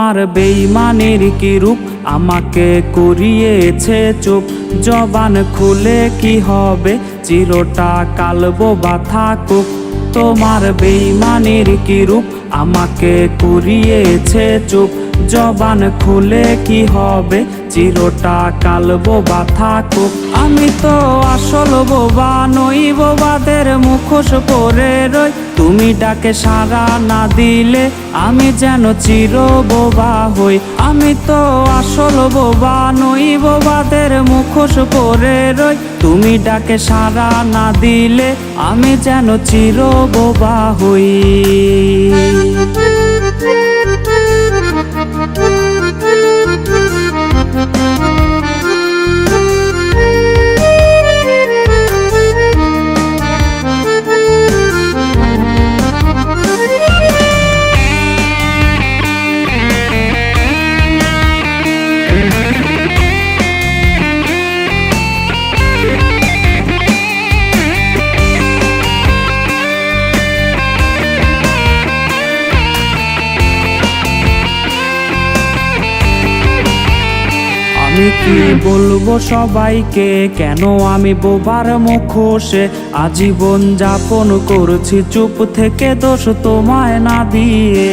তোমার বেইমানের কি রূপ, আমাকে করিয়েছে চুপ। জবান খুলে কি হবে, চিরটা কালবো বা থাকুক। তোমার বেইমানের কি রূপ, আমাকে করিয়েছে চুপ। জবান খুলে কি হবে, চিরটা কালবো বা থাকুক। আমি তো আসল বোবা নই, বোবাদের মুখোশ পরে রই। তুমি ডাকে সাড়া না দিলে আমি যেন চির বোবা হই। আমি তো আসল বোবা নই, বোবাদের মুখোশ পরে রই। তুমি ডাকে সাড়া না দিলে আমি যেন চির বোবা হই। আমি কি বলবো সবাইকে, কেন আমি বোবার মুখোশে আজীবন যাপন করছি চুপ থেকে, দোষ তোমায় না দিয়ে।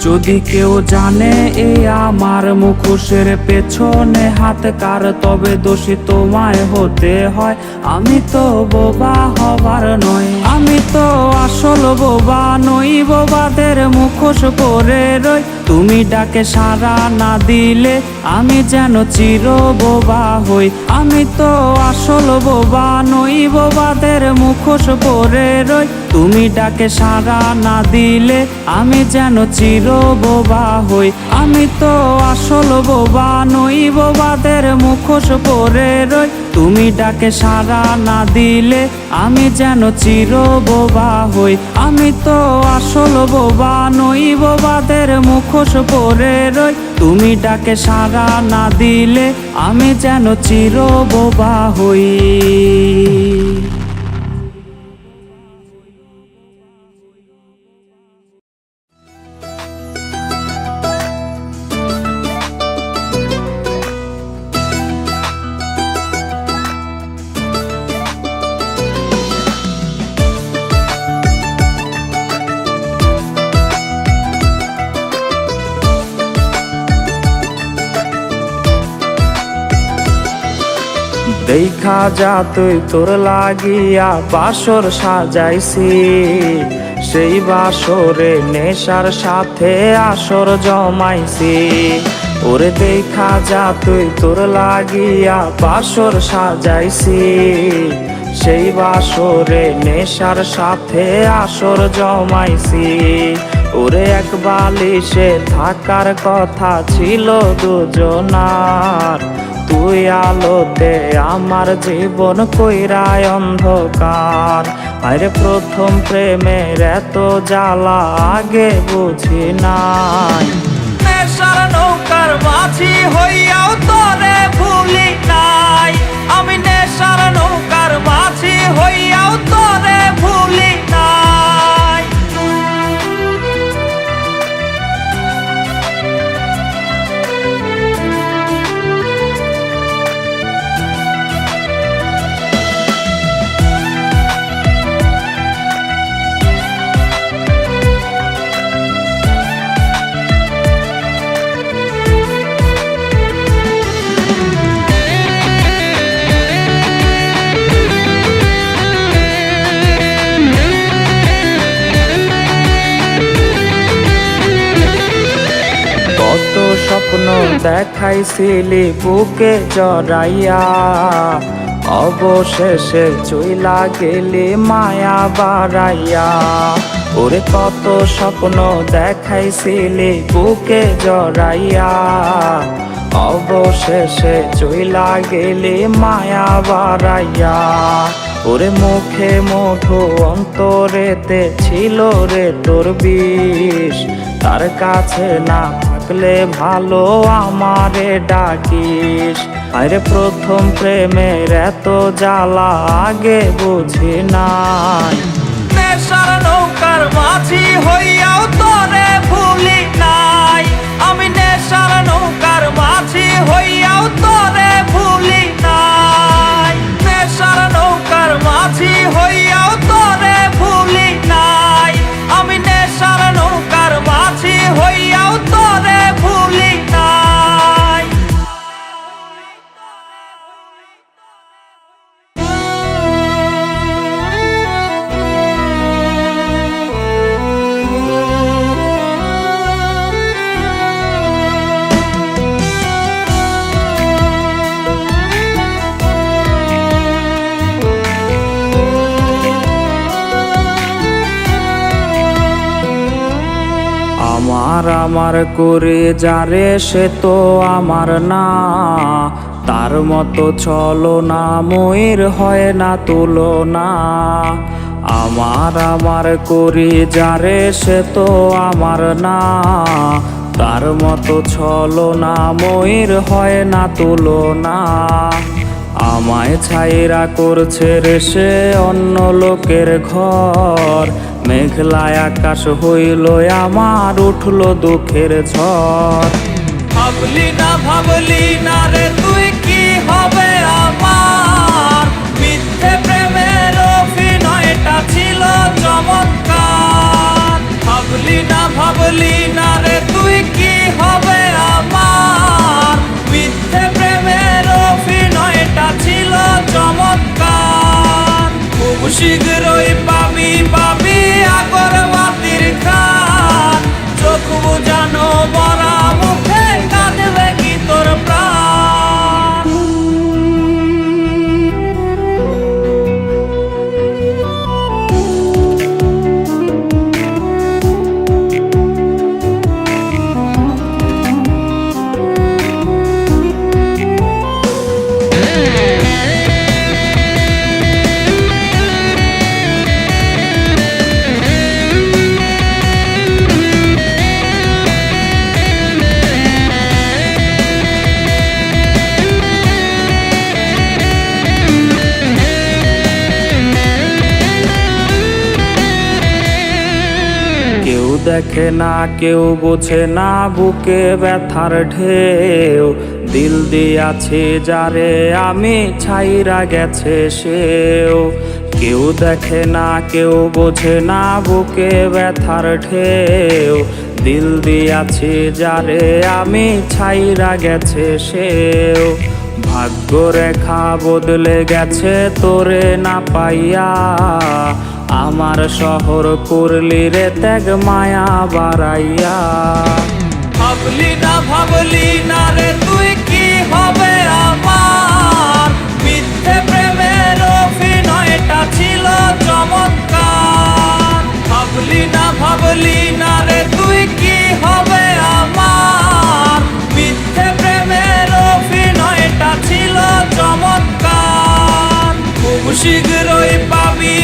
যদি কেউ জানে এ আমার মুখোশের পেছনে হাত কার, তবে দোষী তোমায় হতে হয়। আমি তো বোবা হবার নয়, আমি তো আসল বোবা নই, বোবাদের মুখোশ পরে রই। তুমি ডাকে সাড়া না দিলে আমি যেন চির বোবা হই। আমি তো আসল বোবা নই, বোবাদের মুখোশ পরে রই। তুমি ডাকে সাড়া না দিলে আমি যেন চির বোবা হই। আমি তো আসল বোবা নই, বোবাদের মুখোশ পরে রই। তুমি ডাকে সাড়া না দিলে আমি যেন চির বোবা হই। আমি তো আসল বোবা নই, বোবাদের মুখোশ পরে রই। তুমি ডাকে সাড়া না দিলে আমি যেন চির বোবা হই। দেখা যা তুই তোর লাগিয়া বাসর সাজাইছি, সেই বাসরে নেশার সাথে আসর জমাইছি। ওরে দেখা যা তুই তোর লাগিয়া বাসর সাজাইছি, সেই বাসরে নেশার সাথে আসর জমাইছি। ওরে এক বালিশে থাকার কথা ছিল দুজনার, তুই আলোতে আমার জীবন কইরায় অন্ধকার। আরে প্রথম প্রেমের এত জ্বালা আগে বুঝি নাই, নেশার নৌকার মাঝি হইয়াও তোরে ভুলি নাই। আমি নেশার নৌকার মাঝি হইয়াও তোরে ভুলি নাই। কত স্বপ্ন দেখাইছিলি বুকে জড়াইয়া, অবশেষে চইলা গেলি মায়া বাড়াইয়া। ওরে কত স্বপ্ন দেখাইছিলি বুকে জড়াইয়া, অবশেষে চইলা গেলি মায়া বাড়াইয়া। ওরে মুখে মধু অন্তরেতে ছিল রে তোর বিষ, তার কাছে না থাকলে ভালো আমারে ডাকিস। আরে প্রথম প্রেমের এত জ্বালা আগে বুঝি নাই, নেশার নৌকার মাঝি হইয়াও তোরে ভুলি নাই, আমি নেশার নৌকার মাঝি হইয়াও তোরে ভুলি নাই, নেশার নৌকার মাঝি হইয়াও তোরে ভুলি নাই, আমি নেশার নৌকার মাঝি হইয়াও তোরে ভুলি নাই। আমার আমার করে যারে সে তো আমার না, তার মতো চলো না ময়ূর হয় না তুলনা। আমার আমার করে যারে সে তো আমার না, তার মতো চলো না ময়ূর হয় না তুলনা। আমায় ছাইরা করছে রে সে অন্য লোকের ঘর, মেঘলায় আকাশ হইল আমার উঠলো দুঃখের ঝড়। ভাবলি না রে তুই কি হবে আমার, মিথ্যে প্রেমের অভিনয়টা ছিল চমৎকার। ভাবলি না রে তুই কি হবে আমার, মিথ্যে প্রেমের অভিনয়টা ছিল চমৎকার। খুব শীঘ্রই পাবি আগরবাতির খান, চোখ বুঝানো মরা মুখে কাঁদবে কি তোর প্রাণ। কেউ দেখে না কেউ বোঝে না বুকে ব্যথার ঢেউ, দিল দিয়াছে যারে আমি ছাইরা গেছে সেও। কেউ দেখে না কেউ বোঝে না বুকে ব্যথার ঢেউ, দিল দিয়াছে যারে আমি ছাইরা গেছে সেও। ভাগ্য রেখা বদলে গেছে তোরে না পাইয়া, আমার শহর করলি রে ত্যাগ মায়া বাড়াইয়া। ভাবলি না রে তুই কি হবে আমার, মিথ্যে প্রেমের অভিনয়টা ছিল চমৎকার। ভাবলি না রে তুই কি হবে আমার, মিথ্যে প্রেমের অভিনয়টা ছিল চমৎকার। খুব শীঘ্রই পাবি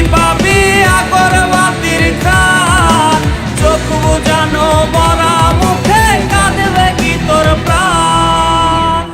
আগরবাতির খান, চোখ বুঝানো মরা মুখে কাঁদবে কি তোর প্রাণ।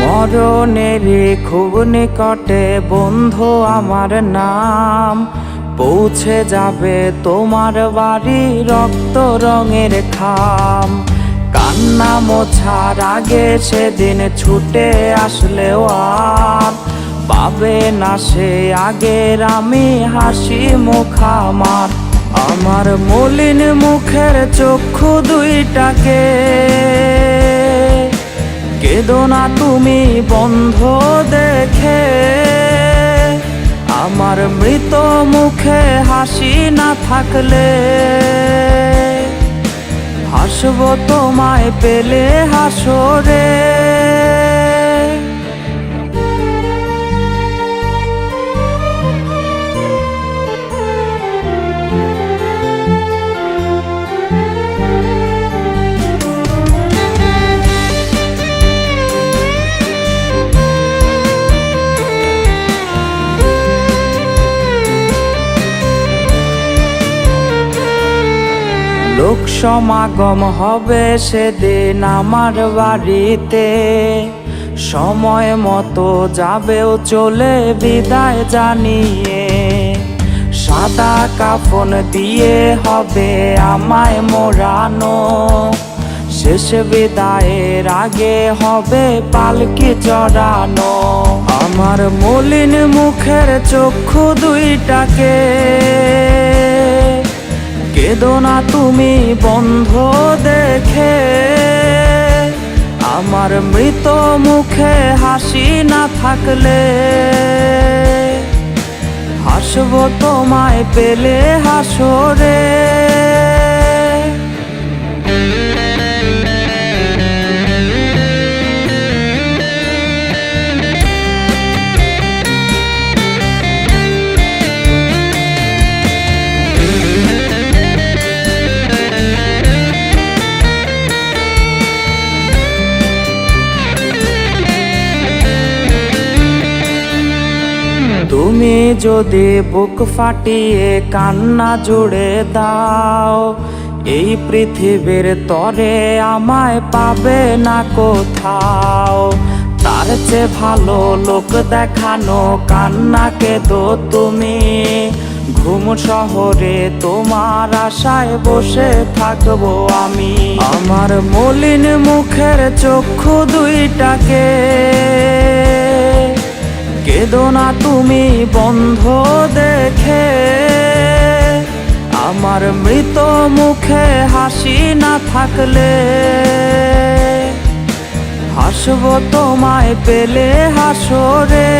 মরণের খুব নিকটে বন্ধু আমার নাম, পৌঁছে যাবে তোমার বাড়ি রক্ত রঙের খাম। কান্না মোছার আগে সেদিন ছুটে আসলেও আর পাবে না সে আগের আমি হাসি মুখ আমার। আমার মলিন মুখের চক্ষু দুইটাকে কেঁদো না তুমি বন্ধ দেখে, আমার মৃত মুখে হাসি না থাকলে হাসবো তোমায় পেলে হাসরে। সমাগম হবে সেদিন আমার বাড়িতে, সময় মতো যাবেও চলে বিদায় জানিয়ে। সাদা কাফন দিয়ে হবে আমায় মোড়ানো, শেষ বিদায়ের আগে হবে পালকি চড়ানো। আমার মলিন মুখের চক্ষু দুইটাকে কেঁদো না তুমি বন্ধ দেখে, আমার মৃত মুখে হাসি না থাকলে হাসবো তোমায় পেলে হাসরে। তুমি যদি বুক ফাটিয়ে কান্না জুড়ে দাও, এই পৃথিবীর তরে আমায় পাবে না কোথাও। তার চেয়ে ভালো লোক দেখানো কান্নাকে দো তুমি, ঘুম শহরে তোমার আশায় বসে থাকবো আমি। আমার মলিন মুখের চক্ষু দুইটাকে কেঁদো না তুমি বন্ধ দেখে, আমার মৃত মুখে হাসি না থাকলে হাসবো তোমায় পেলে হাসরে।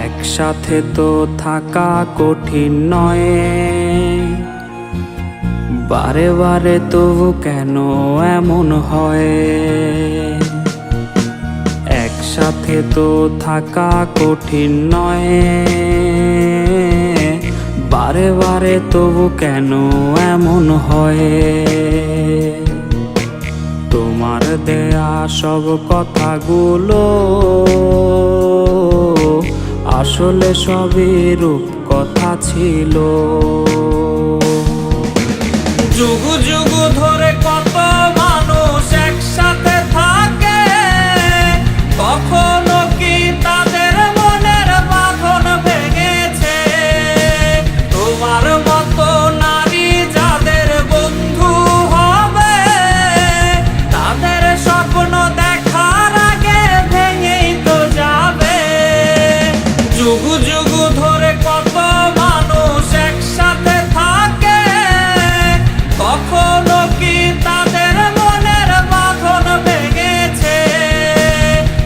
একসাথে তো থাকা কঠিন নয়, বারে বারে তবু কেন এমন হয়। একসাথে তো থাকা কঠিন নয়, বারে বারে তবু কেন এমন হয়। তোমার দেয়া সব কথাগুলো আসলে সবই রূপ কথা ছিল। যুগ যুগ ধরে কত মানুষ একসাথে থাকে, কখনো কি তাদের মনের বাঁধন ভেঙেছে? তোমার মতো নারী যাদের বন্ধু হবে, তাদের স্বপ্ন দেখার আগে ভেঙেই তো যাবে। যুগ যুগ ধরে কত মানুষ একসাথে থাকে, কখনো কি তাদের মনের বাঁধন ভেঙেছে?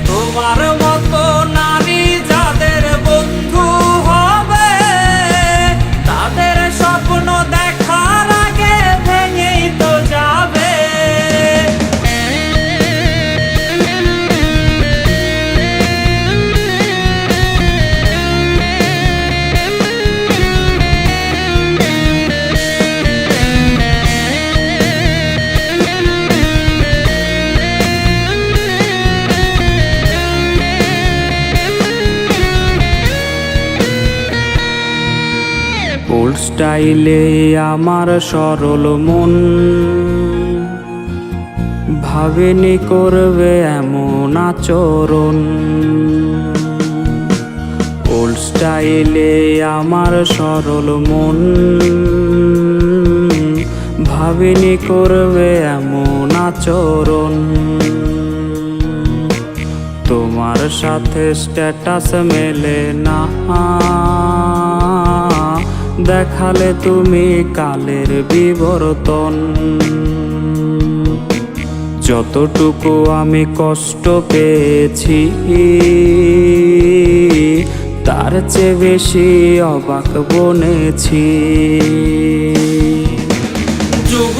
তোমার মতো নারী যাদের বন্ধু হবে, তাদের স্বপ্ন দেখার আগে ভেঙেই তো যাবে। ওল্ড স্টাইলে আমার সরল মন ভাবেনি করবে এমন আচরণ। ওল্ড স্টাইলে আমার সরল মন ভাবেনি করবে এমন আচরণ। তোমার সাথে স্ট্যাটাস মেলে না, দেখালে তুমি কালের বিবর্তন। যতটুকু আমি কষ্ট পেয়েছি, তার চেয়ে বেশি অবাক বনেছি। যুগ